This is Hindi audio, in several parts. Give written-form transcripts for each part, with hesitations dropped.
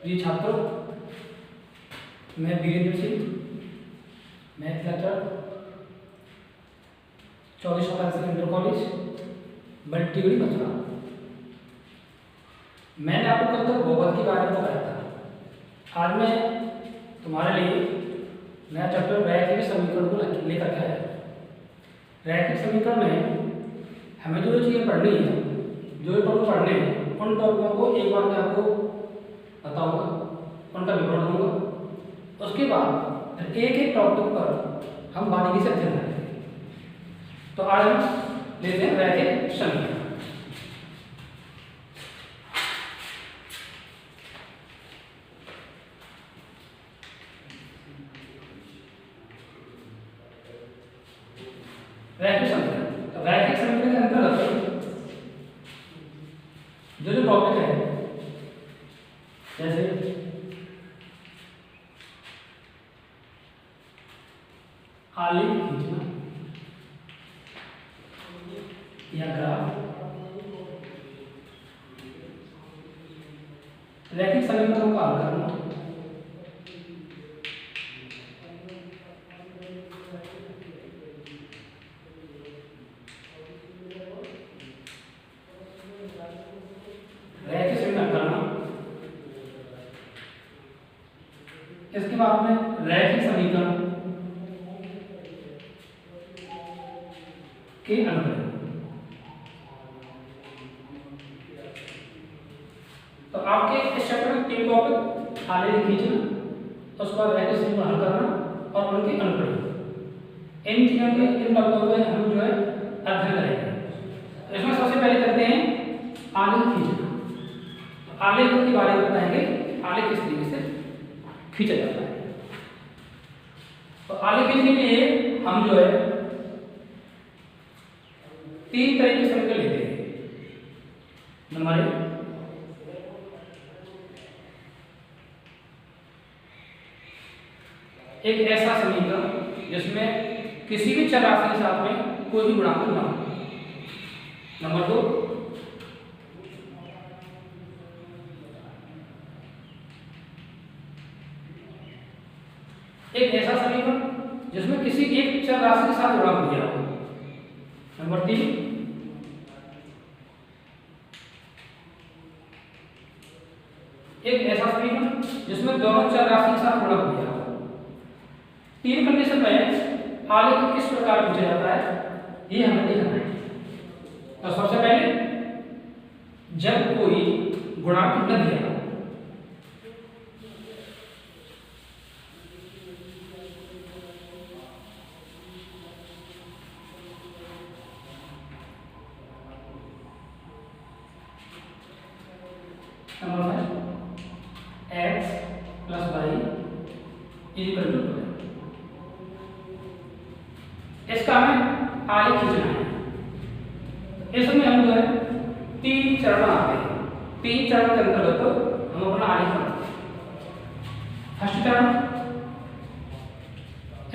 जी छात्रों, मैं Virendra Singh, math lecture 24 inter college Baltigarhi Mathura. मैंने आपको कल तक बहुपद के बारे में बताया था। आज मैं तुम्हारे लिए नया चैप्टर रैखिक समीकरण को लेकर के आया। रैखिक समीकरण में हमें जो चीज़ें पढ़नी है, जो टॉपिक पढ़ने हैं, उन टॉपिकों को एक बार मैं आपको बताऊंगा, उनका विवरण दूंगा। उसके बाद एक एक टॉपिक पर हम बारीकी से अध्ययन करेंगे। तो आज हम लेते हैं रैखिक समीकरण। रैखिक समीकरण, रैखिक समीकरण के अंतर्गत जो टॉपिक है, जैसे आलेख खींचना या ग्राफ, रैखिक समीकरणों का हल करना, रैखिक समीकरण करना, इसके बाद में रैखिक समीकरण के अनुप्रयोग। तो आपके इस चैप्टर में 3 टॉपिक आलेख खींचना, उसके बाद रैखिक समीकरण हल करना और उनके अनुप्रयोग। इन चीजों के इन टॉपिकों पे हम जो है अध्ययन करेंगे। इसमें सबसे पहले करते हैं आलेख खींचना। तो आलेख के बारे में बताएंगे, आलेख किस तरीके से खींचा जाता है। तो आलेख खींचने के लिए हम जो है 3 तरह के समीकरण लेते हैं। नंबर 1, एक ऐसा समीकरण जिसमें किसी भी चर राशि के साथ में कोई भी गुणांक ना हो। नंबर 2, एक ऐसा समीकरण जिसमें किसी एक चर राशि के साथ गुणांक दिया हो। नंबर 3, एक ऐसा समीकरण जिसमें दोनों चर राशि के साथ गुणक दिया हो। 3 कंडीशन में आलेख किस प्रकार पूछा जाता है, ये हमें देखना है। तो सबसे पहले, जब कोई गुणांक न दिया हो, x plus Y equal to 2। इसका हमें आलेख खींचना है। इसमें हम जो है 3 चरण आते हैं। 3 चरण के अंतर्गत हम अपना आलेख बनाते हैं। फर्स्ट चरण,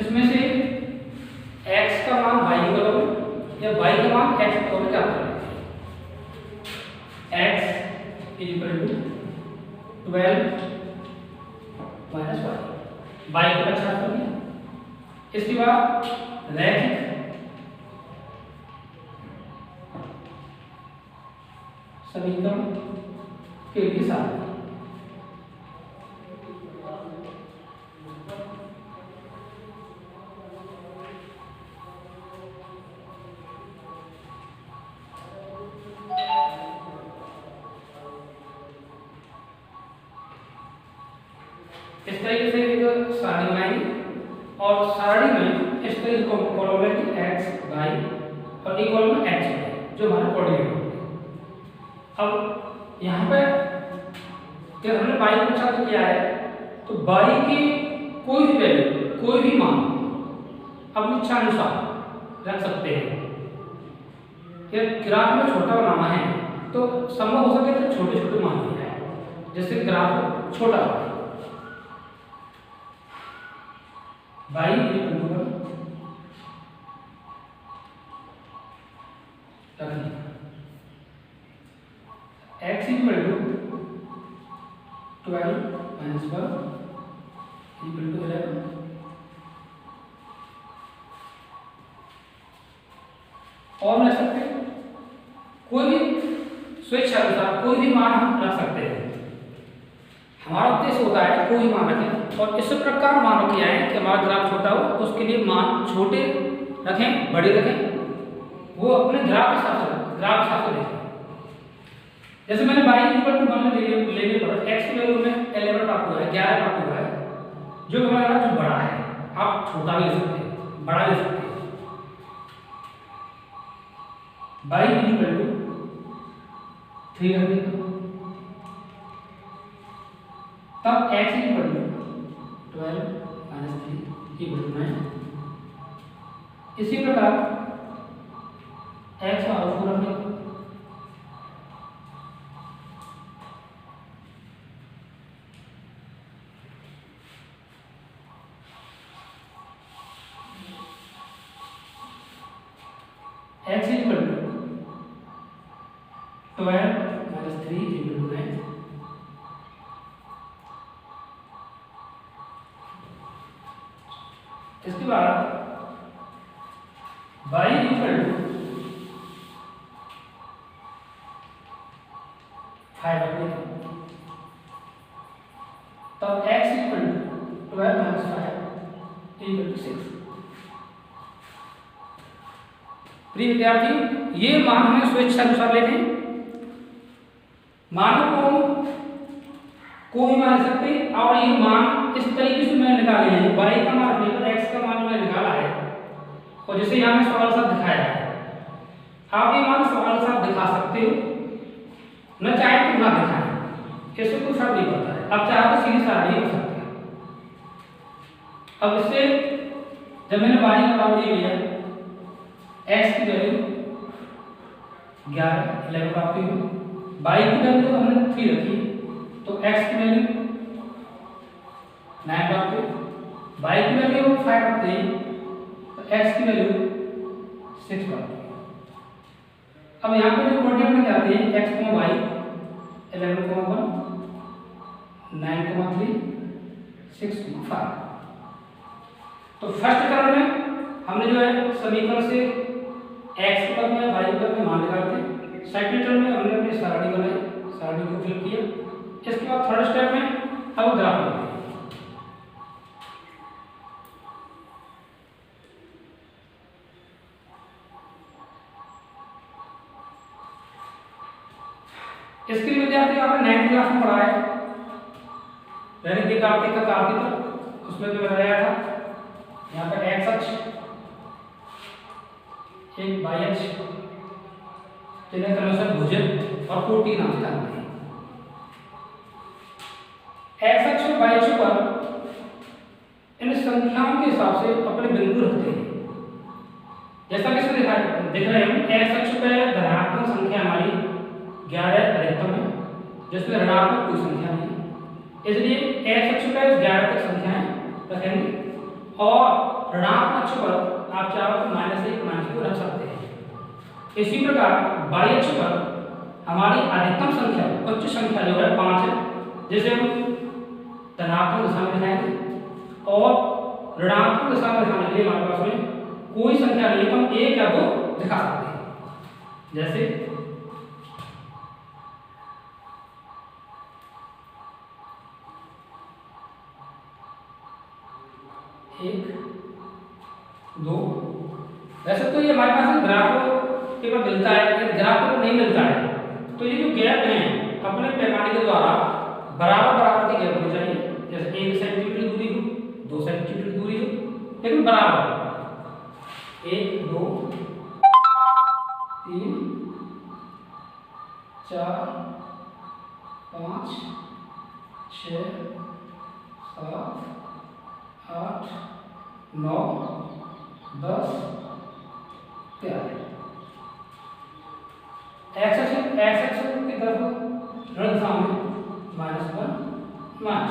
इसमें से x का मान y के बराबर या y का मान x के बराबर क्या होता है। x equal to 12 minus Y को अच्छा कर दिया। इसके बाद रैखिक समीकरण के लिए साथ इस तरीके से एक सारणी बनाएंगे और सारणी में इस तरीके को कॉलम में x y और एक कॉलम में x y जो हमारे कोऑर्डिनेट होंगे। अब यहाँ पे जब हमने y को छात्र किया है तो y की कोई भी वैल्यू, कोई भी मान अपनी इच्छा अनुसार रख सकते हैं। ग्राफ में छोटा बनाना है तो संभव हो सके तो छोटे छोटे मान लिया है, जिससे ग्राफ छोटा हो। y x equal to 12 minus 1 equal to 11। और रख सकते हैं कोई भी स्वेच्छानुसार कोई भी मान हम रख सकते हैं। हमारा उद्देश्य होता है कोई मान रखें, और इस प्रकार मान रखे आए कि हमारा ग्राफ छोटा हो तो उसके लिए मान छोटे रखें बड़े रखें, वो अपने ग्राफ के हिसाब से देखें। जैसे मैंने y इक्वल टू 1 लेने पर x की वैल्यू में 11 प्राप्त हुआ है, 11 प्राप्त हुआ है, जो हमारा जो बड़ा है। आप छोटा भी ले सकते हैं, बड़ा ले सकते हैं। y इक्वल टू 3 रखने का, तब x equal to 12 minus 3 equal to 9। इसी प्रकार x और 4 रखने का, x equal to 12 minus 3 equal to 9। इसके बाद y इक्वल टू 5 रखने का, तब x equal to 12 minus 5 equal to 6। प्रिय विद्यार्थी, ये मान हमें स्वेच्छानुसार लेने, मानों को कोई मान सकते, और ये मान इस तरीके से मैंने निकाले हैं। y का मान रखने पर x का मान मैंने निकाला है, और जैसे यहाँ में सवाल साथ दिखाया है, आप ये मान सवाल साथ दिखा सकते हो, न चाहे तो ना दिखाएं, इससे कोई फर्क नहीं पड़ता है। अब चाहे तो सीधी साधा नहीं हो सकता। अब इससे जब मैंने y का मान ले लिया, x की वैल्यू 11 प्राप्त हुई, y की वैल्यू हमने 3 रखी, तो x की वैल्यू 9 प्राप्त हुई, y की वैल्यू 5 प्राप्त हुई, तो x की वैल्यू 6 प्राप्त हुई। अब यहाँ पे जो कोऑर्डिनेट में जाते हैं x, y 11,1 9,3 6,5। तो फर्स्ट टर्म में हमने जो है समीकरण से x के पद में y के पद में मान निकालते हैं। सेकंड टर्म में हमने अपनी सारणी बनाई, सारणी को फिल किया। इसके बाद थर्ड स्टेप में अब ग्राफ बनाते हैं। इसके लिए विद्यार्थी आपने 9th क्लास में पढ़ा है दैनिक कार्तिक का कार्तिक, उसमें जो बताया था यहाँ पर x अक्ष, एक y अक्ष, जिन्हें क्रमशः भुजन और कोटि नाम से जानते हैं। x अक्ष और y अक्ष पर इन संख्याओं के हिसाब से अपने बिंदु रखते हैं। जैसा कि इसमें दिख रहे हैं, x अक्ष पर धनात्मक संख्या हमारी 11 अधिकतम है, जिसमें ऋणात्मक कोई संख्या नहीं है, इसलिए x अक्ष पर 11 तक संख्याएं रखेंगे, और ऋणात्मक अक्ष पर आप चाहो तो -1 -2 रख सकते हैं। इसी प्रकार y अक्ष पर हमारी अधिकतम संख्या, उच्च संख्या जो है 5 है, जिसे हम धनात्मक दिशा में दिखाएंगे, और ऋणात्मक दिशा में दिखाने के लिए हमारे पास में कोई संख्या नहीं है, तो हम 1 या 2 दिखा सकते हैं। जैसे 1 2। वैसे तो ये हमारे पास ग्राफ केवल मिलता है, यदि ग्राफ को नहीं मिलता है तो ये जो गैप है अपने पैमाने के द्वारा बराबर बराबर के गैप होने चाहिए। जैसे 1 सेंटीमीटर दूरी हो, 2 सेंटीमीटर दूरी हो, लेकिन बराबर 1 2 3 4 5 6 7 8 9 10 11। एक्स एक्स की तरफ ऋण दिशा में -1 -2।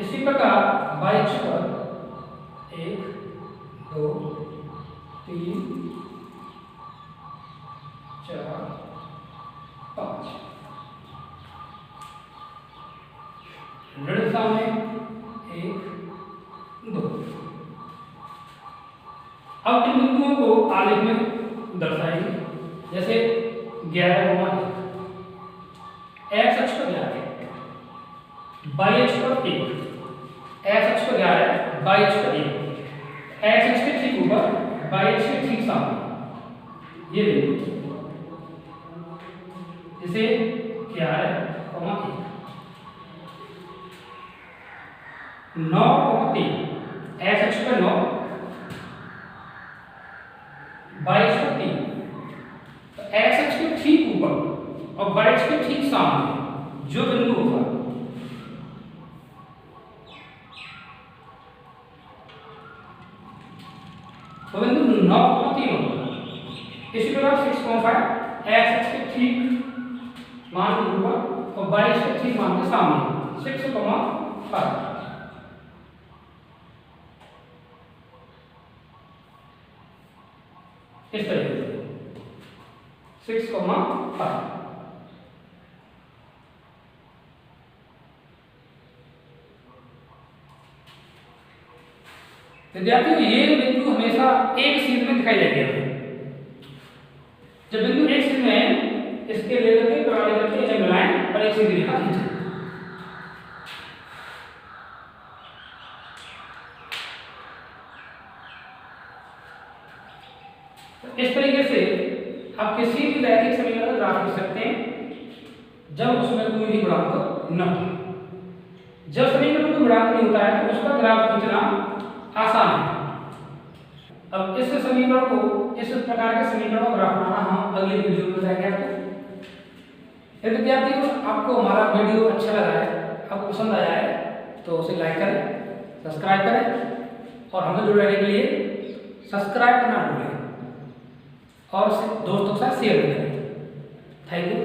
इसी प्रकार y अक्ष पर 1 2 3 4 5। ऋण सामने 1 2। अब इन बिंदुओं को आलेख में दर्शाएंगे, जैसे 11, एक्स अक्ष पर 11, वाई अक्ष पर 1, एक्स अक्ष पर 11, वाई अक्ष पर 1, एक्स अक्ष के ठीक ऊपर, वाई अक्ष के ठीक सामने ये बिंदु, जैसे 11, 1, 9, 3, एक्स अक्ष पर 9, वाई अक्ष पर 3, तो एक्स अक्ष के ठीक ऊपर और वाई अक्ष के ठीक सामने जो बिंदु होगा वो बिंदु 9,3 होगा। इसी प्रकार 6,5 एक्स अक्ष के ठीक मान के ऊपर और वाई अक्ष के ठीक मान के सामने 6,5 इस तरीके से 6,5। विद्यार्थियों ये बिंदु हमेशा एक सीध में दिखाई देते हैं। जब बिंदु एक सीध में है, इसके लेकर के प्रणाली करके इसे मिलाएं और एक सीधी रेखा खींचें। इस तरीके से आप किसी भी रैखिक समीकरण का ग्राफ लिख सकते हैं जब उसमें कोई भी गुणांक न हो। जब समीकरण में गुणांक नहीं होता है तो उसका ग्राफ खींचना आसान है। अब इस समीकरण को, इस प्रकार के समीकरणों का ग्राफ बनाना हम अगली वीडियो में बताएंगे आपको। यदि विद्यार्थियों आपको हमारा वीडियो अच्छा लगा है, आपको पसंद आया है, तो उसे लाइक करें, सब्सक्राइब करें और हमें जुड़े रहने के लिए सब्सक्राइब करना भूलें और दोस्तों के साथ शेयर करें। Thank you.